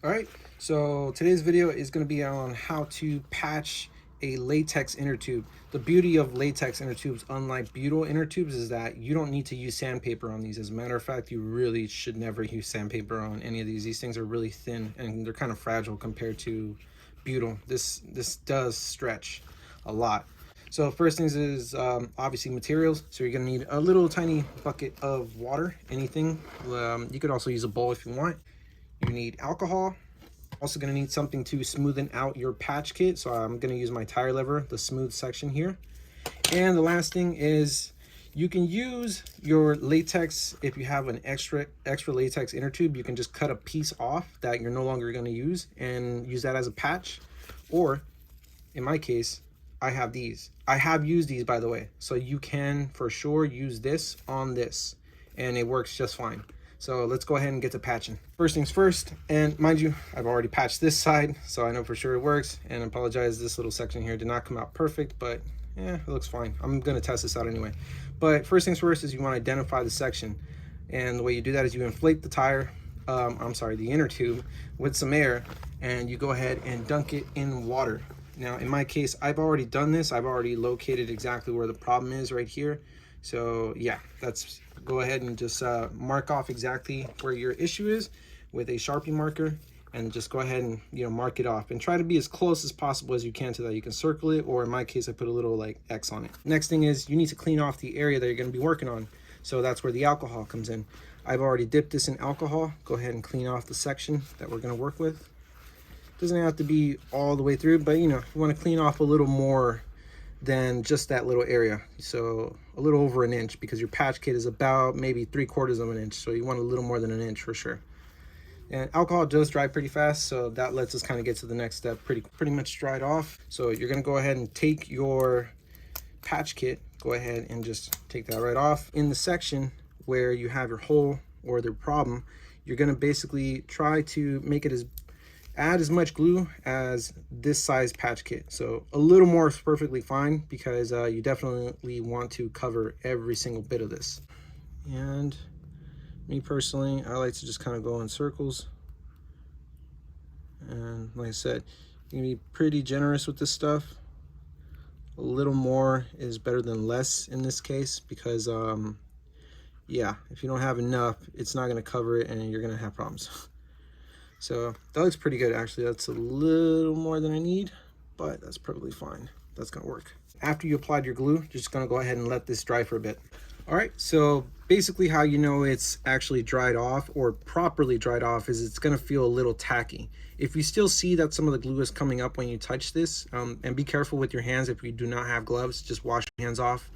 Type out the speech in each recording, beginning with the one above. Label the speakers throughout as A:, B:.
A: All right, so today's video is going to be on how to patch a latex inner tube. The beauty of latex inner tubes, unlike butyl inner tubes, is that you don't need to use sandpaper on these. As a matter of fact, you really should never use sandpaper on any of these. These things are really thin and they're kind of fragile compared to butyl. This does stretch a lot. So first things is obviously materials. So you're gonna need a little tiny bucket of water, anything. You could also use a bowl if you want. You need alcohol. Also gonna need something to smoothen out your patch kit. So I'm gonna use my tire lever, the smooth section here. And the last thing is you can use your latex. If you have an extra latex inner tube, you can just cut a piece off that you're no longer gonna use and use that as a patch. Or in my case, I have these. I have used these, by the way. So you can for sure use this on this and it works just fine. So let's go ahead and get to patching. First things first, and mind you, I've already patched this side, so I know for sure it works. And I apologize, this little section here did not come out perfect, but yeah, it looks fine. I'm gonna test this out anyway. But first things first is you wanna identify the section. And the way you do that is you inflate the tire, the inner tube with some air, and you go ahead and dunk it in water. Now, in my case, I've already done this. I've already located exactly where the problem is right here. So yeah, go ahead and just mark off exactly where your issue is with a Sharpie marker, and just go ahead and mark it off and try to be as close as possible as you can to that. You can circle it, or in my case, I put a little like X on it. Next thing is you need to clean off the area that you're going to be working on. So that's where the alcohol comes in. I've already dipped this in alcohol. Go ahead and clean off the section that we're going to work with. Doesn't have to be all the way through, but you want to clean off a little more than just that little area. So a little over an inch, because your patch kit is about maybe 3/4 of an inch. So you want a little more than an inch for sure. And alcohol does dry pretty fast, so that lets us kind of get to the next step. Pretty much dried off. So you're gonna go ahead and take your patch kit, go ahead and just take that right off. In the section where you have your hole or the problem, you're gonna basically try to make it add as much glue as this size patch kit. So a little more is perfectly fine, because you definitely want to cover every single bit of this. And me personally, I like to just kind of go in circles. And like I said, you can be pretty generous with this stuff. A little more is better than less in this case, because yeah, if you don't have enough, it's not going to cover it and you're going to have problems. So that looks pretty good, actually. That's a little more than I need, but that's probably fine. That's gonna work. After you applied your glue, you're just gonna go ahead and let this dry for a bit. All right, so basically how you know it's actually dried off or properly dried off is it's gonna feel a little tacky. If you still see that some of the glue is coming up when you touch this, and be careful with your hands. If you do not have gloves, just wash your hands off.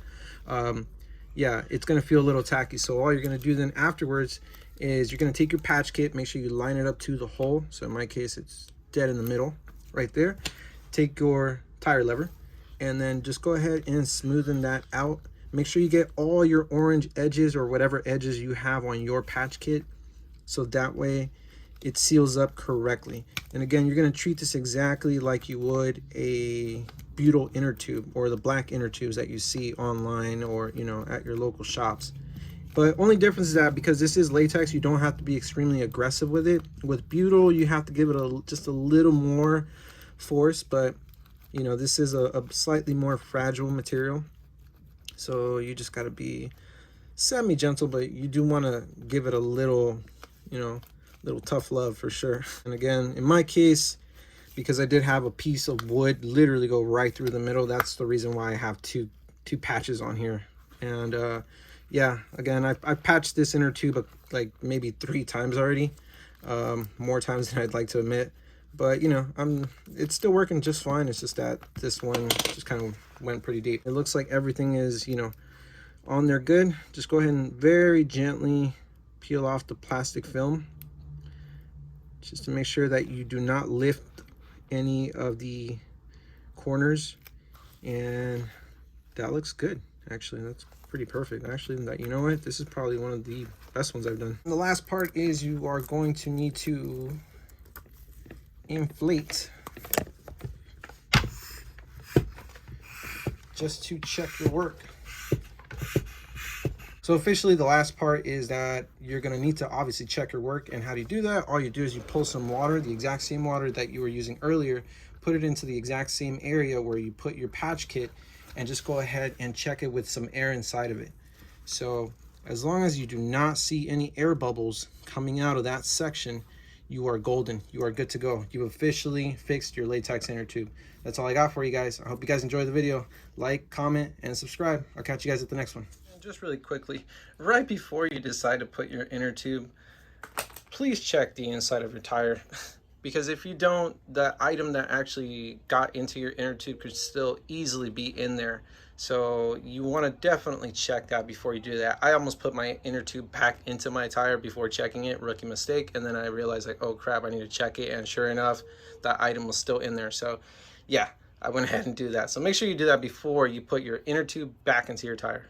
A: Yeah, it's gonna feel a little tacky. So all you're gonna do then afterwards is you're going to take your patch kit, make sure you line it up to the hole. So in my case, it's dead in the middle right there. Take your tire lever and then just go ahead and smoothen that out. Make sure you get all your orange edges or whatever edges you have on your patch kit, so that way it seals up correctly. And again, you're going to treat this exactly like you would a butyl inner tube or the black inner tubes that you see online or at your local shops. But only difference is that because this is latex, you don't have to be extremely aggressive with it. With butyl, you have to give it just a little more force, but this is a slightly more fragile material. So you just got to be semi-gentle, but you do want to give it a little, little tough love for sure. And again, in my case, because I did have a piece of wood literally go right through the middle, that's the reason why I have two patches on here. And yeah, again, I patched this inner tube like maybe 3 times already, more times than I'd like to admit. But it's still working just fine. It's just that this one just kind of went pretty deep. It looks like everything is on there good. Just go ahead and very gently peel off the plastic film, just to make sure that you do not lift any of the corners. And that looks good, actually. That's pretty perfect, actually. That, you know what, this is probably one of the best ones I've done. And the last part is you are going to need to inflate, just to check your work. So officially the last part is that you're going to need to obviously check your work. And how do you do that? All you do is you pull some water, the exact same water that you were using earlier, put it into the exact same area where you put your patch kit, and just go ahead and check it with some air inside of it. So as long as you do not see any air bubbles coming out of that section, you are golden. You are good to go. You officially fixed your latex inner tube. That's all I got for you guys. I hope you guys enjoyed the video. Like, comment, and subscribe. I'll catch you guys at the next one. And just really quickly, right before you decide to put your inner tube, please check the inside of your tire. Because if you don't, the item that actually got into your inner tube could still easily be in there. So you want to definitely check that before you do that. I almost put my inner tube back into my tire before checking it, rookie mistake. And then I realized like, oh crap, I need to check it. And sure enough, that item was still in there. So yeah, I went ahead and do that. So make sure you do that before you put your inner tube back into your tire.